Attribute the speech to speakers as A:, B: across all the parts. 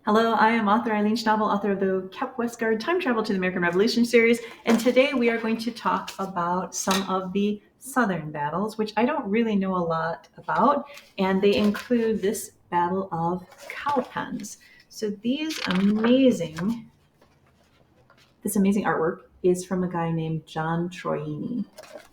A: Hello, I am author Eileen Schnabel, author of the Cap Westgard Time Travel to the American Revolution series, and today we are going to talk about some of the Southern battles, which I don't really know a lot about, and they include this Battle of Cowpens. So this amazing artwork is from a guy named John Troini,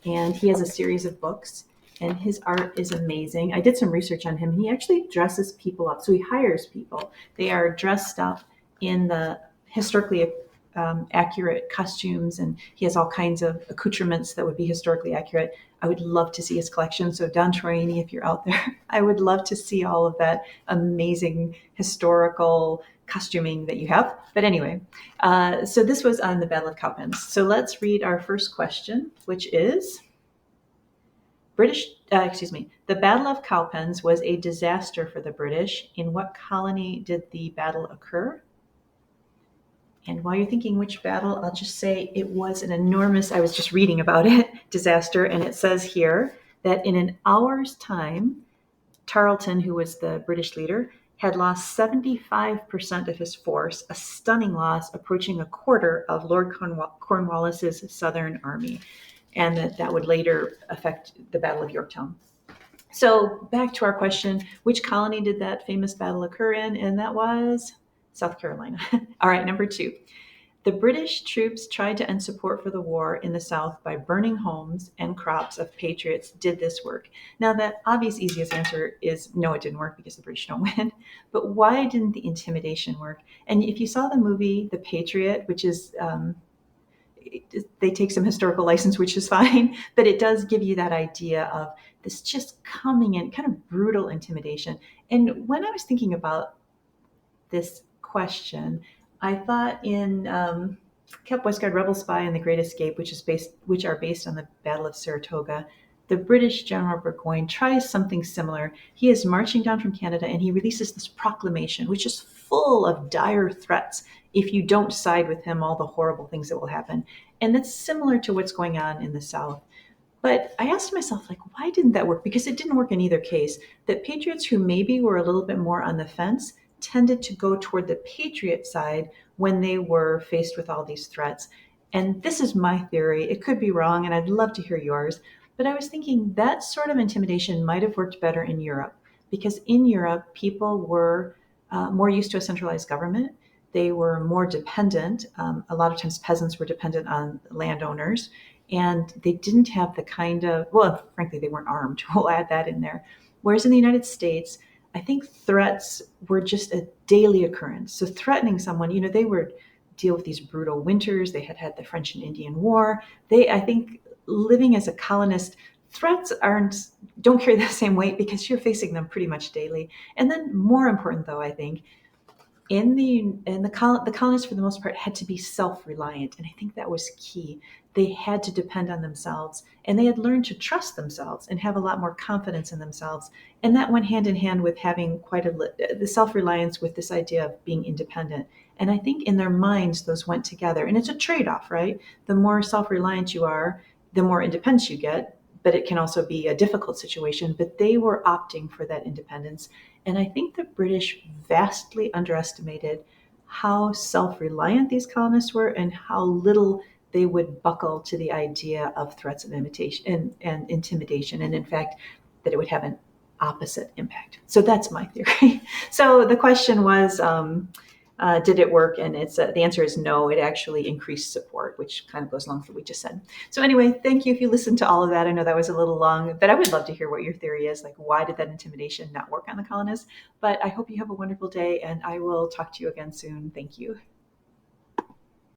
A: and he has a series of books, and his art is amazing. I did some research on him. He actually dresses people up, so he hires people. They are dressed up in the historically accurate costumes, and he has all kinds of accoutrements that would be historically accurate. I would love to see his collection. So Don Troini, if you're out there, I would love to see all of that amazing historical costuming that you have. But anyway, so this was on the Battle of Cowpens. So let's read our first question, which is the Battle of Cowpens was a disaster for the British. In what colony did the battle occur? And while you're thinking which battle, I'll just say it was an enormous, I was just reading about it, disaster. And it says here that in an hour's time, Tarleton, who was the British leader, had lost 75% of his force, a stunning loss approaching a quarter of Lord Cornwallis's Southern army, and that would later affect the Battle of Yorktown. So back to our question, which colony did that famous battle occur in? And that was South Carolina. All right, number 2. The British troops tried to end support for the war in the South by burning homes and crops of patriots. Did this work? Now, the obvious, easiest answer is no, it didn't work because the British don't win. But why didn't the intimidation work? And if you saw the movie The Patriot, which is they take some historical license, which is fine, but it does give you that idea of this just coming in, kind of brutal intimidation. And when I was thinking about this question, I thought in Cap Westgard, Rebel Spy, and The Great Escape, which are based on the Battle of Saratoga, the British General Burgoyne tries something similar. He is marching down from Canada, and he releases this proclamation, which is full of dire threats. If you don't side with him, all the horrible things that will happen. And that's similar to what's going on in the South. But I asked myself, why didn't that work? Because it didn't work in either case. That patriots who maybe were a little bit more on the fence tended to go toward the patriot side when they were faced with all these threats. And this is my theory. It could be wrong, and I'd love to hear yours. But I was thinking that sort of intimidation might have worked better in Europe, because in Europe, people were more used to a centralized government. They were more dependent. A lot of times peasants were dependent on landowners, and they didn't have the kind of, well, frankly, they weren't armed. We'll add that in there. Whereas in the United States, I think threats were just a daily occurrence. So threatening someone, they would deal with these brutal winters. They had the French and Indian War. I think living as a colonist, threats don't carry the same weight because you're facing them pretty much daily. And then more important though, I think, the colonists for the most part had to be self-reliant, and I think that was key. They had to depend on themselves, and they had learned to trust themselves and have a lot more confidence in themselves, and that went hand in hand with having the self-reliance with this idea of being independent. And I think in their minds those went together, and it's a trade-off, right? The more self-reliant you are, the more independence you get, but it can also be a difficult situation. But they were opting for that independence. And I think the British vastly underestimated how self-reliant these colonists were and how little they would buckle to the idea of threats and intimidation. And in fact, that it would have an opposite impact. So that's my theory. So the question was, did it work? And the answer is no, it actually increased support, which kind of goes along with what we just said. So anyway, thank you if you listened to all of that. I know that was a little long, but I would love to hear what your theory is. Why did that intimidation not work on the colonists? But I hope you have a wonderful day, and I will talk to you again soon. Thank you.